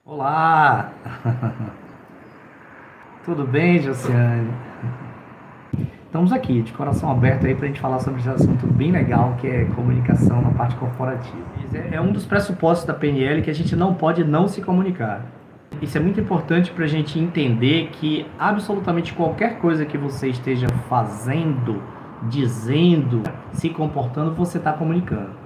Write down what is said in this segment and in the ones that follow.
Olá! Tudo bem, Josiane? Estamos aqui de coração aberto aí para a gente falar sobre esse assunto bem legal que é comunicação na parte corporativa. É um dos pressupostos da PNL que a gente não pode não se comunicar. Isso é muito importante para a gente entender que absolutamente qualquer coisa que você esteja fazendo, dizendo, se comportando, você está comunicando.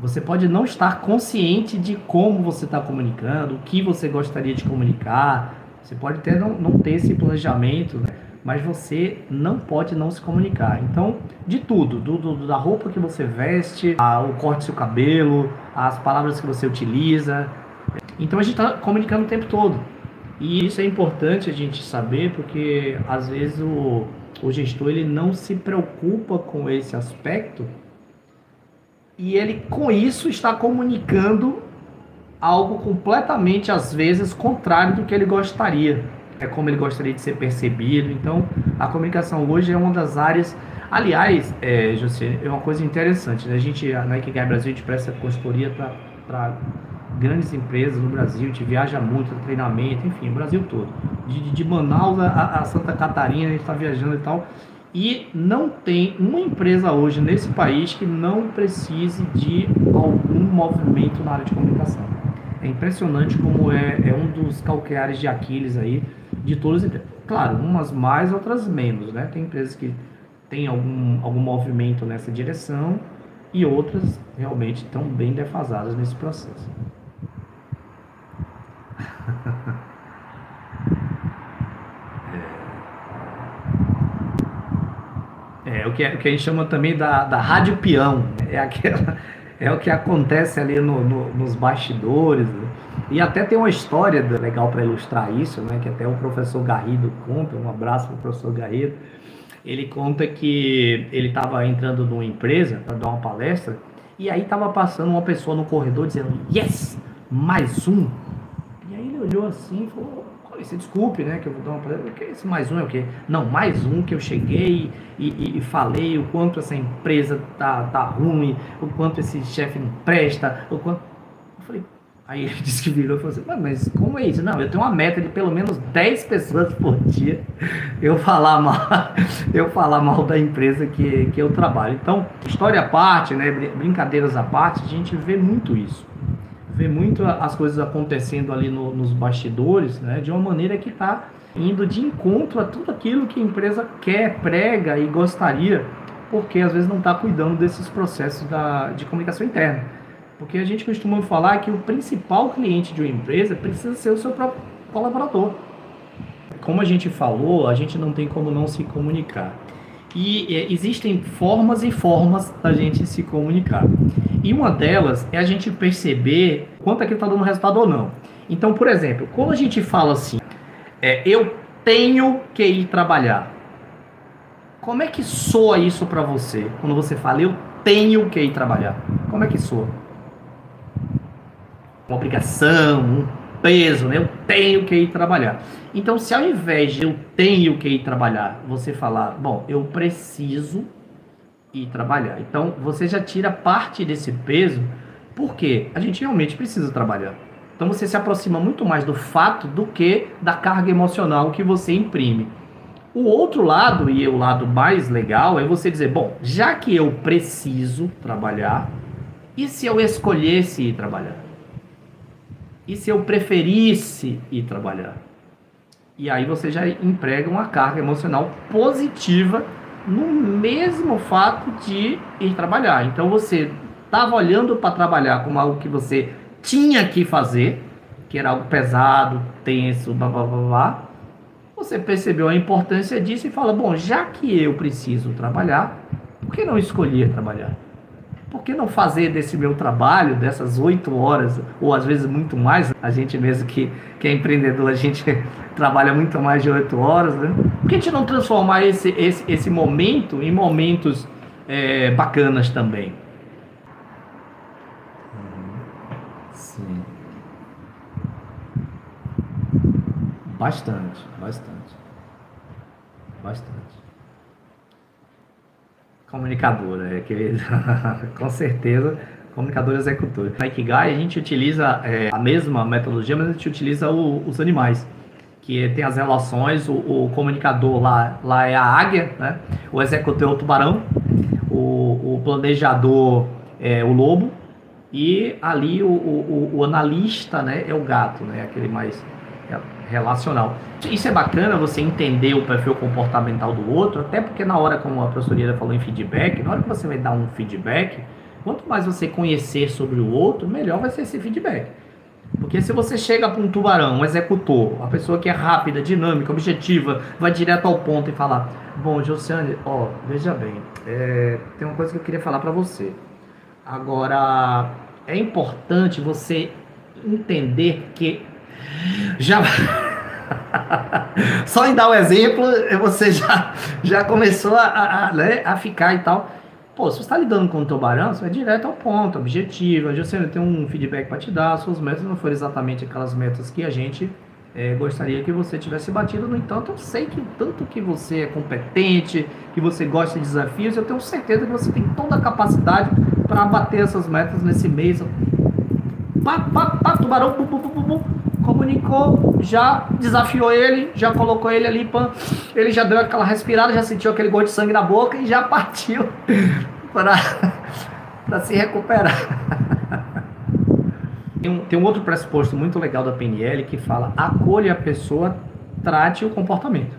Você pode não estar consciente de como você está comunicando, o que você gostaria de comunicar. Você pode até não ter esse planejamento, né? Mas você não pode não se comunicar. Então, de tudo, da roupa que você veste, o corte do seu cabelo, as palavras que você utiliza. Então, a gente está comunicando o tempo todo. E isso é importante a gente saber, porque às vezes o gestor ele não se preocupa com esse aspecto e ele com isso está comunicando algo completamente, às vezes, contrário do que ele gostaria. É como ele gostaria de ser percebido. Então, a comunicação hoje é uma das áreas. Aliás, José, é uma coisa interessante, né? A gente, na Ikigai Brasil, a gente presta consultoria para grandes empresas no Brasil, a gente viaja muito, treinamento, enfim, o Brasil todo. De Manaus a Santa Catarina, a gente está viajando e tal. E não tem uma empresa hoje nesse país que não precise de algum movimento na área de comunicação. É impressionante como é um dos calcanhares de Aquiles aí de todas as empresas. Claro, umas mais, outras menos, né? Tem empresas que têm algum movimento nessa direção e outras realmente estão bem defasadas nesse processo. O que a gente chama também da rádio peão. É o que acontece ali nos bastidores. Né? E até tem uma história legal para ilustrar isso, né? Que até o professor Garrido conta. Um abraço para o professor Garrido. Ele conta que ele estava entrando numa empresa para dar uma palestra e aí estava passando uma pessoa no corredor dizendo: Yes, mais um. E aí ele olhou assim e falou: "Você desculpe, né, que eu vou dar uma palestra. O que é esse mais um é o quê? Não, mais um que eu cheguei e falei o quanto essa empresa tá ruim, o quanto esse chefe não presta, o quanto." Eu falei, aí ele disse que virou e falou assim: mas como é isso? Não, eu tenho uma meta de pelo menos 10 pessoas por dia eu falar mal, eu falar mal da empresa que eu trabalho. Então, história à parte, né, brincadeiras à parte, a gente vê muito isso. Vê muito as coisas acontecendo ali nos bastidores, né, de uma maneira que está indo de encontro a tudo aquilo que a empresa quer, prega e gostaria, porque às vezes não está cuidando desses processos de comunicação interna. Porque a gente costuma falar que o principal cliente de uma empresa precisa ser o seu próprio colaborador. Como a gente falou, a gente não tem como não se comunicar. E existem formas e formas da gente se comunicar. E uma delas é a gente perceber quanto aquilo está dando resultado ou não. Então, por exemplo, quando a gente fala assim, eu tenho que ir trabalhar. Como é que soa isso para você? Quando você fala, eu tenho que ir trabalhar. Como é que soa? Uma obrigação, um peso, né? Eu tenho que ir trabalhar. Então, se ao invés de eu tenho que ir trabalhar, você falar, bom, eu preciso ir trabalhar. Então, você já tira parte desse peso, porque a gente realmente precisa trabalhar. Então, você se aproxima muito mais do fato do que da carga emocional que você imprime. O outro lado, e o lado mais legal, é você dizer, bom, já que eu preciso trabalhar, e se eu escolhesse ir trabalhar? E se eu preferisse ir trabalhar? E aí você já emprega uma carga emocional positiva no mesmo fato de ir trabalhar. Então você estava olhando para trabalhar como algo que você tinha que fazer, que era algo pesado, tenso, blá blá blá blá. Você percebeu a importância disso e fala, bom, já que eu preciso trabalhar, por que não escolher trabalhar? Por que não fazer desse meu trabalho, dessas 8 horas, ou às vezes muito mais, a gente mesmo que é empreendedor, a gente trabalha muito mais de 8 horas, né? Por que a gente não transformar esse momento em momentos bacanas também? Sim, bastante, bastante, bastante. Comunicadora, com certeza Comunicador executor. Na Ikigai a gente utiliza a mesma metodologia, mas a gente utiliza os animais, que tem as relações, o comunicador lá é a águia, né? O executor é o tubarão, o planejador é o lobo, e ali o analista, né, é o gato, né? Aquele mais relacional. Isso é bacana, você entender o perfil comportamental do outro, até porque na hora, como a professora Ira falou em feedback, na hora que você vai dar um feedback, quanto mais você conhecer sobre o outro, melhor vai ser esse feedback. Porque se você chega para um tubarão, um executor, uma pessoa que é rápida, dinâmica, objetiva, vai direto ao ponto e falar: bom, Josiane, veja bem, tem uma coisa que eu queria falar para você. Agora, é importante você entender que já só em dar o exemplo, você já começou né, a ficar e tal. Pô, se você está lidando com um tubarão, você vai direto ao ponto, objetivo. Você tem um feedback para te dar, suas metas não foram exatamente aquelas metas que a gente gostaria que você tivesse batido. No entanto, eu sei que tanto que você é competente, que você gosta de desafios, eu tenho certeza que você tem toda a capacidade para bater essas metas nesse mês. Tubarão, comunicou, já desafiou ele, já colocou ele ali, ele já deu aquela respirada, já sentiu aquele gol de sangue na boca e já partiu para se recuperar. Tem um outro pressuposto muito legal da PNL que fala: acolha a pessoa, trate o comportamento.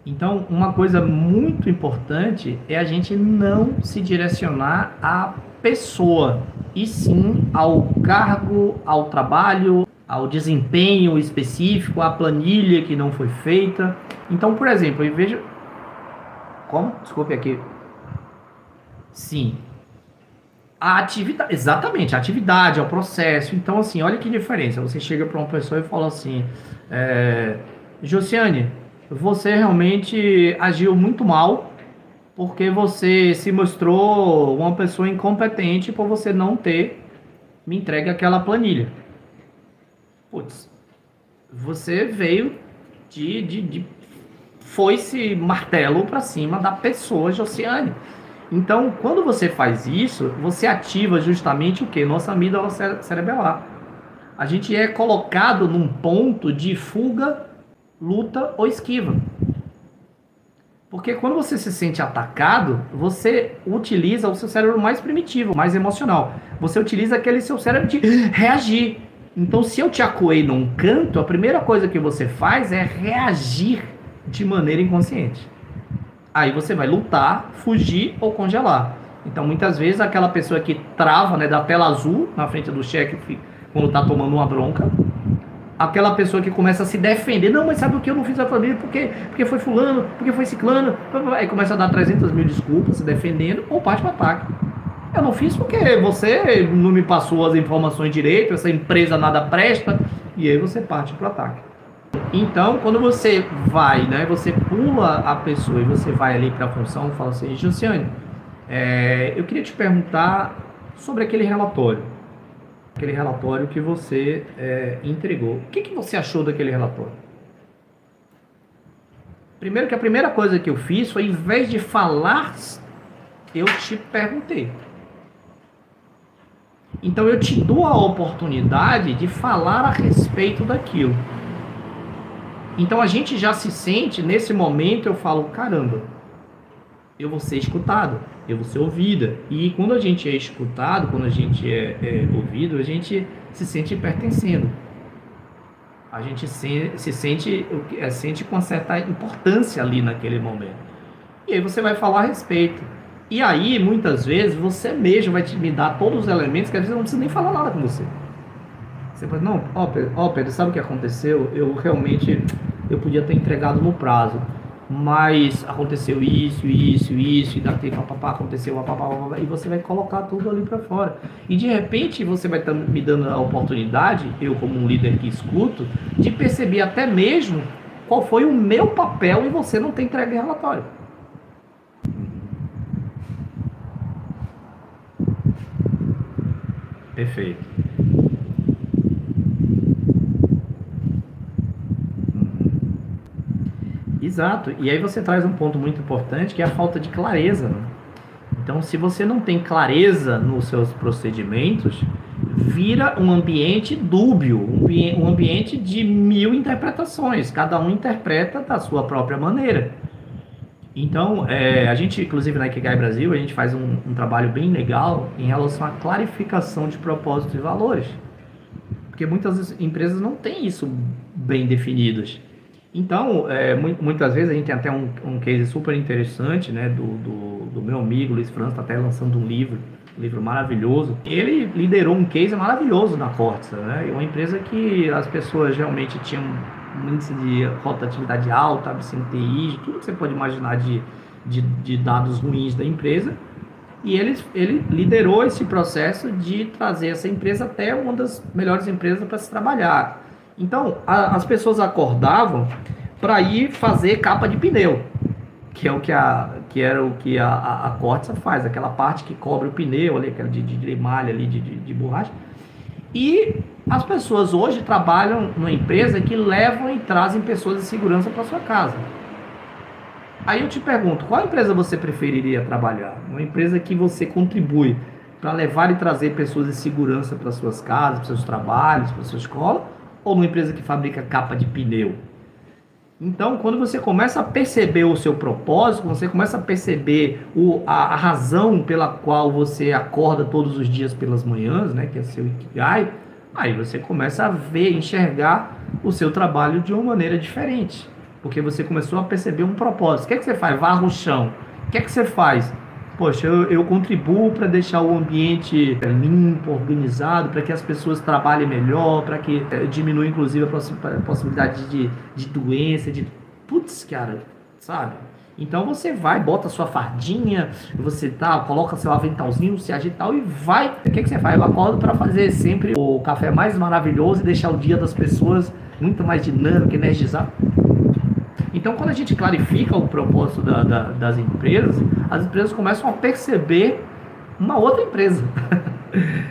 Então, uma coisa muito importante é a gente não se direcionar à pessoa, e sim ao cargo, ao trabalho, ao desempenho específico, à planilha que não foi feita. Então, por exemplo, eu vejo... Como? Desculpe aqui. Sim. A atividade, exatamente, a atividade, ao processo. Então, assim, olha que diferença. Você chega para uma pessoa e fala assim: Josiane, você realmente agiu muito mal porque você se mostrou uma pessoa incompetente por você não ter me entregue aquela planilha. Putz, você veio de foice martelo para cima da pessoa, Josiane. Então, quando você faz isso, você ativa justamente o que? Nossa amígdala cerebelar. A gente é colocado num ponto de fuga, luta ou esquiva. Porque quando você se sente atacado, você utiliza o seu cérebro mais primitivo, mais emocional. Você utiliza aquele seu cérebro de reagir. Então, se eu te acuei num canto, a primeira coisa que você faz é reagir de maneira inconsciente. Aí você vai lutar, fugir ou congelar. Então, muitas vezes, aquela pessoa que trava, né, da tela azul na frente do chefe quando está tomando uma bronca, aquela pessoa que começa a se defender: não, mas sabe o que eu não fiz a família? Porque foi fulano, porque foi ciclano. Aí começa a dar 300 mil desculpas, se defendendo, ou parte para ataque. Eu não fiz porque você não me passou as informações direito, essa empresa nada presta, e aí você parte para o ataque. Então, quando você vai, né, você pula a pessoa e você vai ali para a função, fala assim: Josiane, eu queria te perguntar sobre aquele relatório que você entregou. O que você achou daquele relatório? Primeiro que a primeira coisa que eu fiz foi, em vez de falar, eu te perguntei. Então eu te dou a oportunidade de falar a respeito daquilo. Então a gente já se sente, nesse momento eu falo: caramba, eu vou ser escutado, eu vou ser ouvida. E quando a gente é escutado, quando a gente é ouvido, a gente se sente pertencendo. A gente se sente com certa importância ali naquele momento. E aí você vai falar a respeito. E aí, muitas vezes, você mesmo vai me dar todos os elementos que às vezes eu não preciso nem falar nada com você. Você fala: não, Pedro, sabe o que aconteceu? Eu realmente podia ter entregado no prazo, mas aconteceu isso, e daqui papapá, aconteceu papapá, e você vai colocar tudo ali para fora. E de repente você vai estar me dando a oportunidade, eu como um líder que escuto, de perceber até mesmo qual foi o meu papel e você não ter entregue relatório. Perfeito. Exato. E aí você traz um ponto muito importante, que é a falta de clareza, né? Então, se você não tem clareza nos seus procedimentos, vira um ambiente dúbio, um ambiente de mil interpretações. Cada um interpreta da sua própria maneira. Então, a gente, inclusive na Ikigai Brasil, a gente faz um trabalho bem legal em relação à clarificação de propósitos e valores. Porque muitas empresas não têm isso bem definidas. Então, muitas vezes a gente tem até um case super interessante, né, do meu amigo Luiz França, está até lançando um livro maravilhoso. Ele liderou um case maravilhoso na Corsa, né, uma empresa que as pessoas realmente tinham um índice de rotatividade alta, absenteísmo, tudo que você pode imaginar de dados ruins da empresa. E ele liderou esse processo de trazer essa empresa até uma das melhores empresas para se trabalhar. Então, as pessoas acordavam para ir fazer capa de pneu, que era o que a Corsa faz, aquela parte que cobre o pneu, ali, aquela de malha ali, de borracha. E as pessoas hoje trabalham numa empresa que levam e trazem pessoas de segurança para sua casa. Aí eu te pergunto, qual empresa você preferiria trabalhar? Uma empresa que você contribui para levar e trazer pessoas de segurança para suas casas, para seus trabalhos, para sua escola? Ou numa empresa que fabrica capa de pneu? Então, quando você começa a perceber o seu propósito, quando você começa a perceber a razão pela qual você acorda todos os dias pelas manhãs, né, que é seu Ikigai, aí você começa a ver, enxergar o seu trabalho de uma maneira diferente. Porque você começou a perceber um propósito. O que é que você faz? Varra o chão. O que é que você faz? Poxa, eu contribuo para deixar o ambiente limpo, organizado, para que as pessoas trabalhem melhor, para que diminua, inclusive, a possibilidade de doença, Putz, cara, sabe? Então você vai, bota a sua fardinha, você coloca seu aventalzinho, se agita e tal, e vai. O que você faz? Eu acordo para fazer sempre o café mais maravilhoso e deixar o dia das pessoas muito mais dinâmico, energizado. Então, quando a gente clarifica o propósito das empresas, as empresas começam a perceber uma outra empresa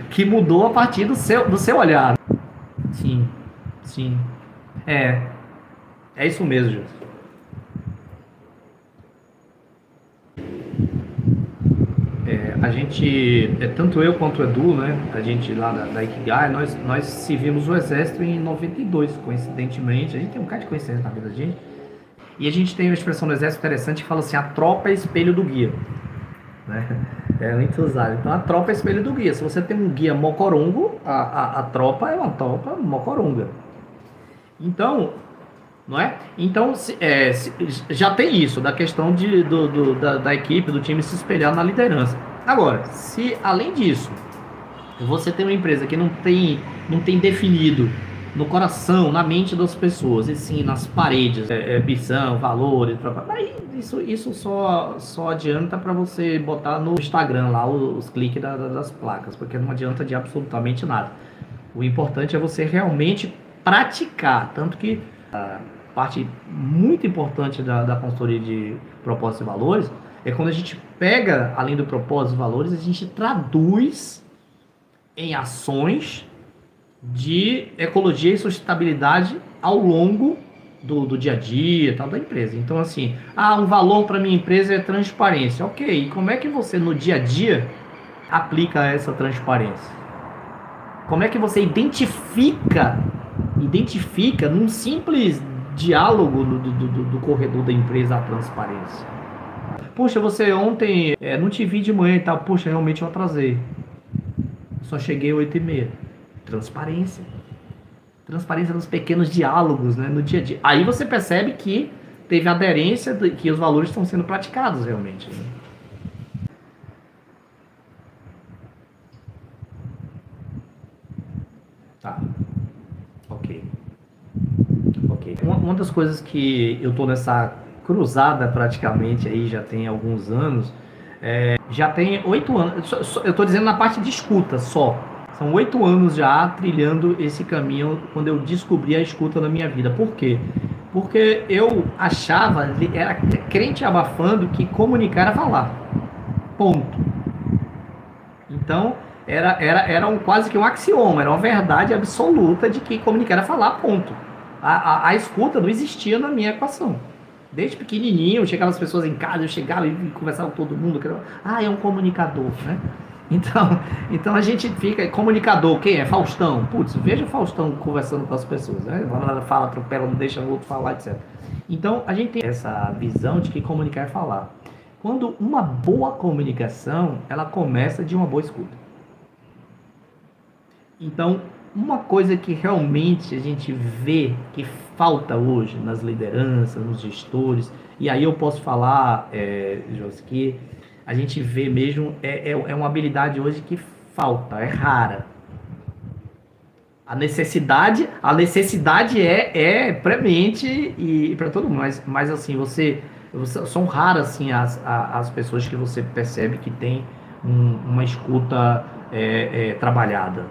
que mudou a partir do seu olhar. Sim, sim. É isso mesmo, Júlio. A gente, tanto eu quanto o Edu, né, a gente lá da Ikigai, nós servimos o exército em 92, coincidentemente. A gente tem um bocado de coincidência na vida da gente. E a gente tem uma expressão no exército interessante que fala assim, a tropa é espelho do guia. Né? É muito usado. Então a tropa é espelho do guia. Se você tem um guia mocorongo, a tropa é uma tropa mocoronga. Então, não é? Então já tem isso, da questão da equipe, do time se espelhar na liderança. Agora, se além disso, você tem uma empresa que não tem definido no coração, na mente das pessoas, e sim nas paredes, missão, valores, aí isso só adianta para você botar no Instagram lá os cliques das placas, porque não adianta de absolutamente nada. O importante é você realmente praticar, tanto que a parte muito importante da consultoria de propósitos e valores é quando a gente pega, além do propósito e valores, a gente traduz em ações de ecologia e sustentabilidade ao longo do dia a dia, tal, da empresa. Então, assim, um valor para minha empresa é transparência. Ok, e como é que você no dia a dia aplica essa transparência? Como é que você identifica num simples diálogo do corredor da empresa a transparência? Puxa, você ontem não te vi de manhã e tal. Puxa, realmente eu atrasei. Só cheguei às 8h30. Transparência nos pequenos diálogos, né, no dia a dia. Aí você percebe que teve aderência, que os valores estão sendo praticados realmente, né? Tá, ok. Uma das coisas que eu tô nessa cruzada praticamente aí já tem alguns anos, já tem 8 anos, eu tô dizendo na parte de escuta só. São 8 anos já trilhando esse caminho quando eu descobri a escuta na minha vida. Por quê? Porque eu achava, era crente abafando, que comunicar era falar. Ponto. Então, era quase que um axioma, era uma verdade absoluta de que comunicar era falar, ponto. A escuta não existia na minha equação. Desde pequenininho, eu chegava as pessoas em casa, eu chegava e conversava com todo mundo. É um comunicador, né? Então a gente fica. Comunicador, quem é? Faustão. Putz, veja Faustão conversando com as pessoas, né? Fala, atropela, não deixa o outro falar, etc. Então a gente tem essa visão de que comunicar é falar. Quando uma boa comunicação, ela começa de uma boa escuta. Então, uma coisa que realmente a gente vê que falta hoje nas lideranças, nos gestores, e aí eu posso falar, Josi, que a gente vê mesmo, é uma habilidade hoje que falta, é rara. A necessidade é premente e para todo mundo, mas assim, são raras assim, as pessoas que você percebe que tem uma escuta trabalhada.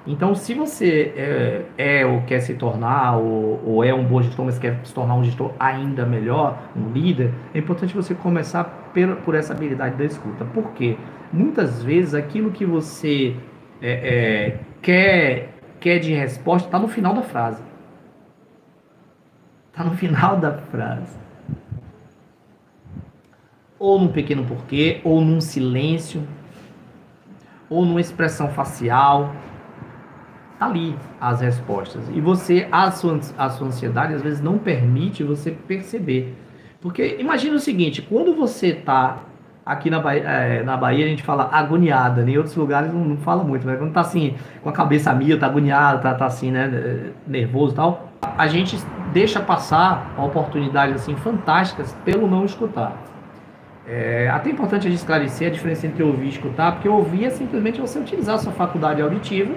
Então, se você ou quer se tornar, ou é um bom gestor, mas quer se tornar um gestor ainda melhor, um líder, é importante você começar por essa habilidade da escuta. Por quê? Muitas vezes aquilo que você quer de resposta está no final da frase. Está no final da frase. Ou num pequeno porquê, ou num silêncio, ou numa expressão facial. Ali as respostas. E a sua ansiedade às vezes não permite você perceber. Porque imagina o seguinte, quando você está aqui na Bahia a gente fala agoniada, né? Em outros lugares não fala muito, mas quando está assim, com a cabeça mil, está agoniado, tá assim, né, nervoso e tal, a gente deixa passar oportunidades assim fantásticas pelo não escutar. Até importante a gente esclarecer a diferença entre ouvir e escutar, porque ouvir é simplesmente você utilizar a sua faculdade auditiva.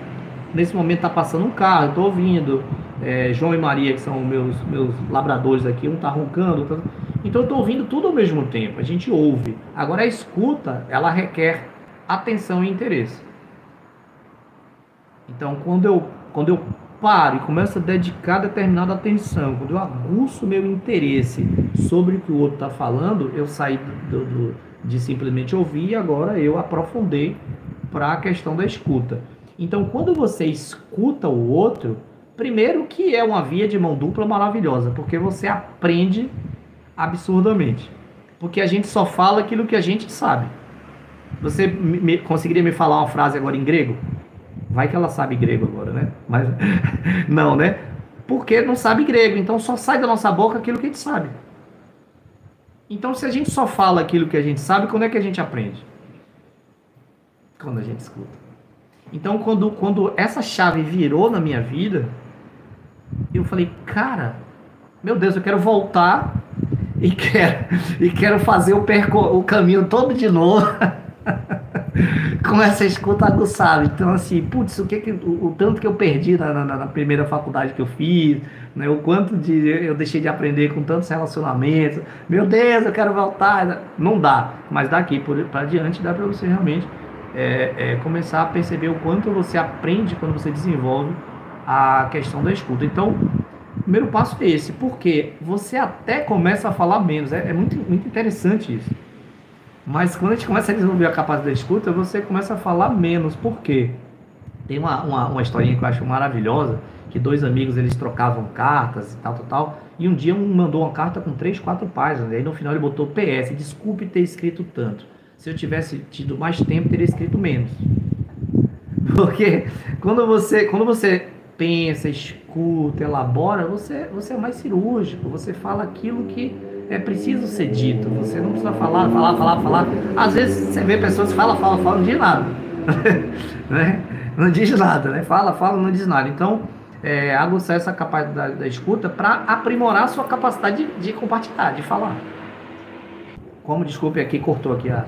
Nesse momento está passando um carro, estou ouvindo. João e Maria, que são meus labradores aqui, um está roncando. Então eu estou ouvindo tudo ao mesmo tempo. A gente ouve. Agora a escuta, ela requer atenção e interesse. Então quando eu paro e começo a dedicar determinada atenção, quando eu aguço meu interesse sobre o que o outro está falando, eu saí de simplesmente ouvir e agora eu aprofundei para a questão da escuta. Então, quando você escuta o outro, primeiro que é uma via de mão dupla maravilhosa, porque você aprende absurdamente. Porque a gente só fala aquilo que a gente sabe. Você conseguiria me falar uma frase agora em grego? Vai que ela sabe grego agora, né? Mas não, né? Porque não sabe grego, então só sai da nossa boca aquilo que a gente sabe. Então, se a gente só fala aquilo que a gente sabe, quando é que a gente aprende? Quando a gente escuta. Então, quando essa chave virou na minha vida, eu falei, cara, meu Deus, eu quero voltar e quero fazer o caminho todo de novo com essa escuta aguçada. Então, assim, putz, o tanto que eu perdi na primeira faculdade que eu fiz, né, o quanto eu deixei de aprender com tantos relacionamentos. Meu Deus, eu quero voltar. Não dá, mas daqui para diante dá para você realmente começar a perceber o quanto você aprende quando você desenvolve a questão da escuta. Então, o primeiro passo é esse, porque você até começa a falar menos. É muito, muito interessante isso. Mas quando a gente começa a desenvolver a capacidade da escuta, você começa a falar menos. Por quê? Tem uma historinha que eu acho maravilhosa, que dois amigos eles trocavam cartas e tal, e um dia um mandou uma carta com 3, 4 páginas, e aí no final ele botou PS, desculpe ter escrito tanto. Se eu tivesse tido mais tempo, teria escrito menos. Porque quando você pensa, escuta, elabora, você é mais cirúrgico, você fala aquilo que é preciso ser dito. Você não precisa falar. Às vezes você vê pessoas que falam, não diz nada. Né? Não diz nada, né? Fala, não diz nada. Então, aguçar essa capacidade da escuta para aprimorar a sua capacidade de compartilhar, de falar. Como, desculpe, aqui cortou aqui a...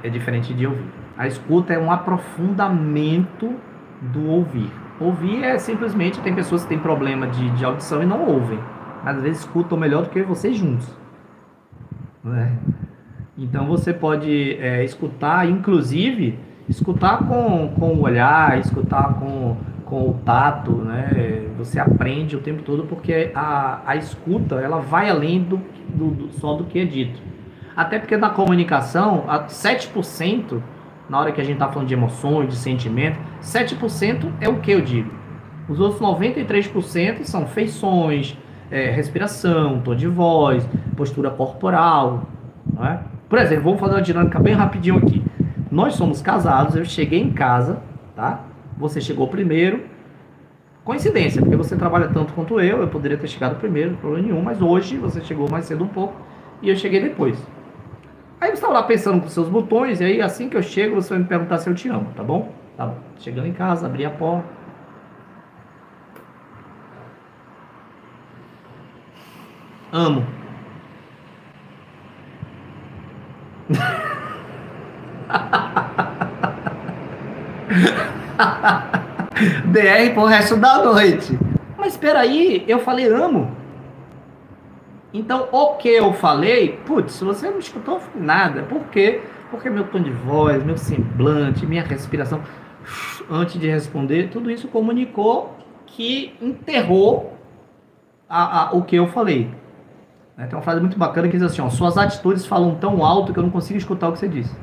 É diferente de ouvir. A escuta é um aprofundamento do ouvir. Ouvir é simplesmente, tem pessoas que têm problema de audição e não ouvem, mas às vezes escutam melhor do que vocês juntos, né? Então você pode escutar, inclusive escutar com o olhar, escutar com o tato, né? Você aprende o tempo todo, porque a escuta ela vai além só do que é dito. Até porque na comunicação, 7%, na hora que a gente está falando de emoções, de sentimento, 7% é o que eu digo. Os outros 93% são feições, respiração, tom de voz, postura corporal, não é? Por exemplo, vamos fazer uma dinâmica bem rapidinho aqui. Nós somos casados, eu cheguei em casa, tá? Você chegou primeiro. Coincidência, porque você trabalha tanto quanto eu poderia ter chegado primeiro, não tem problema nenhum, mas hoje você chegou mais cedo um pouco e eu cheguei depois. Aí você estava lá pensando com seus botões, e aí assim que eu chego, você vai me perguntar se eu te amo, tá bom? Tá bom. Chegando em casa, abri a porta. Amo. DR pro resto da noite. Mas espera aí, eu falei amo. Então, o que eu falei, putz, se você não escutou nada. Por quê? Porque meu tom de voz, meu semblante, minha respiração, antes de responder, tudo isso comunicou que enterrou o que eu falei. Tem uma frase muito bacana que diz assim, ó, suas atitudes falam tão alto que eu não consigo escutar o que você disse.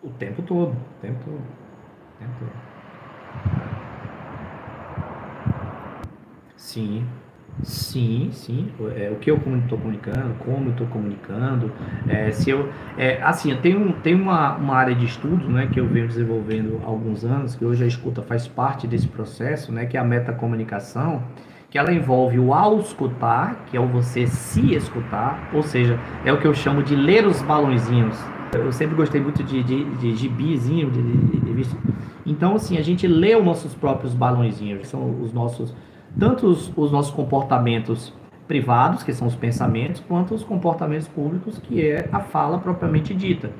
O tempo todo, o tempo todo, o tempo todo. Sim, sim, sim. O que eu estou comunicando, como eu estou comunicando. Se eu, assim, tem uma área de estudo, né, que eu venho desenvolvendo há alguns anos, que hoje a escuta faz parte desse processo, né, que é a metacomunicação, que ela envolve o auscultar, que é o você se escutar, ou seja, é o que eu chamo de ler os balõezinhos. Eu sempre gostei muito de gibizinho, de revista. Então, assim, a gente lê os nossos próprios balõezinhos, que são os nossos, tanto os nossos comportamentos privados, que são os pensamentos, quanto os comportamentos públicos, que é a fala propriamente dita.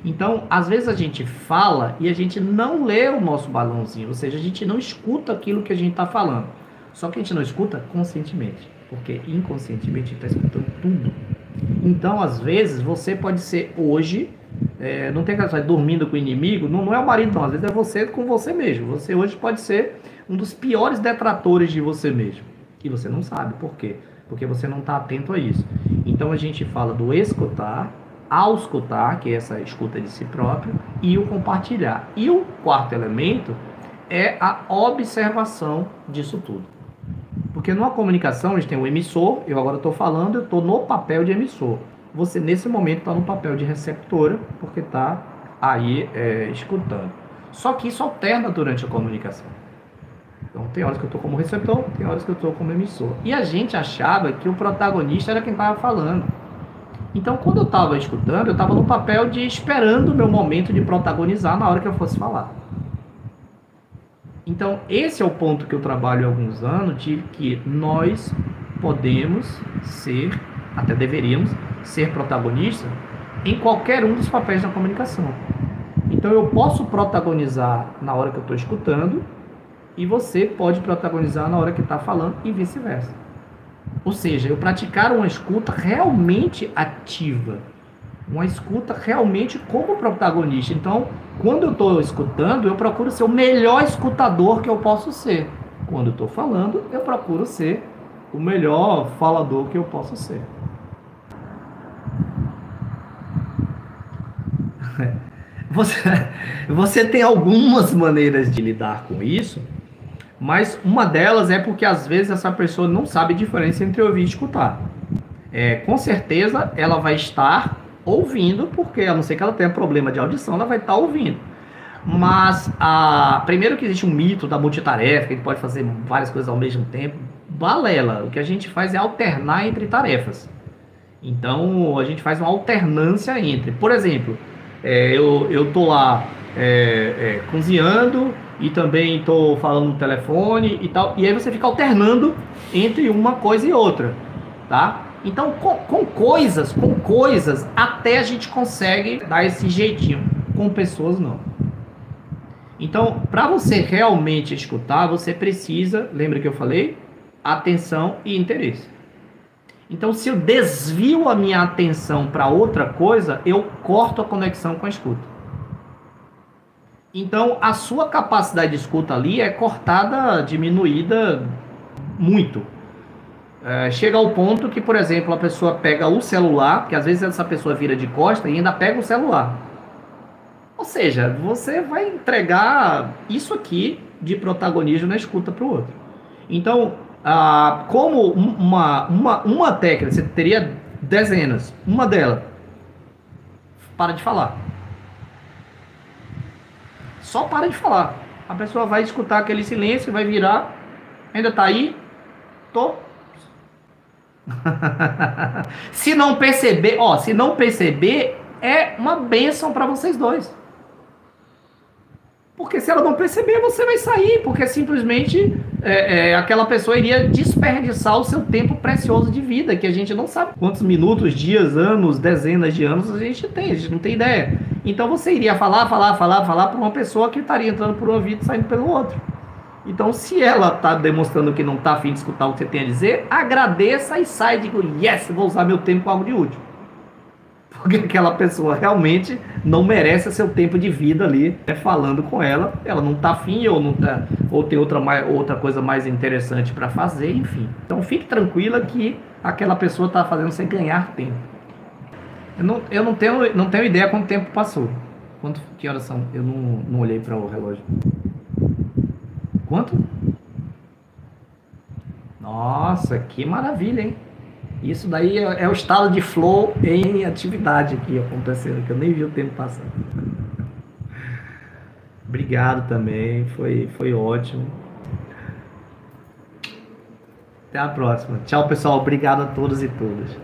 Então, às vezes a gente fala e a gente não lê o nosso balãozinho, ou seja, a gente não escuta aquilo que a gente está falando. Só que a gente não escuta conscientemente, porque inconscientemente a gente está escutando tudo. Então, às vezes, você pode ser hoje, não tem aquela dormindo com o inimigo, não é o marido não, às vezes é você com você mesmo. Você hoje pode ser um dos piores detratores de você mesmo, e você não sabe por quê, porque você não está atento a isso. Então a gente fala do escutar, auscultar, que é essa escuta de si próprio, e o compartilhar. E o quarto elemento é a observação disso tudo. Porque numa comunicação a gente tem o emissor, eu agora estou falando, eu estou no papel de emissor. Você nesse momento está no papel de receptora, porque está aí escutando. Só que isso alterna durante a comunicação. Então tem horas que eu estou como receptor, tem horas que eu estou como emissor. E a gente achava que o protagonista era quem estava falando. Então quando eu estava escutando, eu estava no papel de esperando o meu momento de protagonizar na hora que eu fosse falar. Então, esse é o ponto que eu trabalho há alguns anos, de que nós podemos ser, até deveríamos, ser protagonistas em qualquer um dos papéis da comunicação. Então, eu posso protagonizar na hora que eu estou escutando, e você pode protagonizar na hora que está falando, e vice-versa. Ou seja, eu praticar uma escuta realmente ativa, uma escuta realmente como protagonista. Então, quando eu estou escutando, eu procuro ser o melhor escutador que eu posso ser. Quando eu estou falando, eu procuro ser o melhor falador que eu posso ser. Você tem algumas maneiras de lidar com isso, mas uma delas é porque às vezes essa pessoa não sabe a diferença entre ouvir e escutar. Com certeza ela vai estar ouvindo, porque a não ser que ela tenha problema de audição, ela vai estar ouvindo. Mas, primeiro que existe um mito da multitarefa, que a gente pode fazer várias coisas ao mesmo tempo. Balela, o que a gente faz é alternar entre tarefas. Então, a gente faz uma alternância entre. Por exemplo, eu estou lá cozinhando e também estou falando no telefone e tal, e aí você fica alternando entre uma coisa e outra, tá? Então, com coisas, até a gente consegue dar esse jeitinho. Com pessoas, não. Então, para você realmente escutar, você precisa, lembra que eu falei? Atenção e interesse. Então, se eu desvio a minha atenção para outra coisa, eu corto a conexão com a escuta. Então, a sua capacidade de escuta ali é cortada, diminuída muito. Chega ao ponto que, por exemplo, a pessoa pega o celular, porque às vezes essa pessoa vira de costa e ainda pega o celular. Ou seja, você vai entregar isso aqui de protagonismo na escuta para o outro. Então, como uma técnica, você teria dezenas. Uma delas, para de falar. Só para de falar. A pessoa vai escutar aquele silêncio, vai virar. Ainda tá aí? Tô. Se não perceber, se não perceber, é uma bênção para vocês dois. Porque se ela não perceber, você vai sair, porque simplesmente aquela pessoa iria desperdiçar o seu tempo precioso de vida, que a gente não sabe quantos minutos, dias, anos, dezenas de anos a gente não tem ideia. Então você iria falar para uma pessoa que estaria entrando por um ouvido e saindo pelo outro. Então, se ela está demonstrando que não está afim de escutar o que você tem a dizer, agradeça e sai e diga, yes, vou usar meu tempo com algo de útil. Porque aquela pessoa realmente não merece seu tempo de vida ali, falando com ela. Ela não está afim ou tem outra coisa mais interessante para fazer, enfim. Então, fique tranquila que aquela pessoa está fazendo você ganhar tempo. Eu não tenho ideia quanto tempo passou. Que horas são? Eu não olhei para o relógio. Quanto? Nossa, que maravilha, hein? Isso daí é o estado de flow em atividade aqui acontecendo, que eu nem vi o tempo passar. Obrigado também, foi ótimo. Até a próxima. Tchau, pessoal. Obrigado a todos e todas.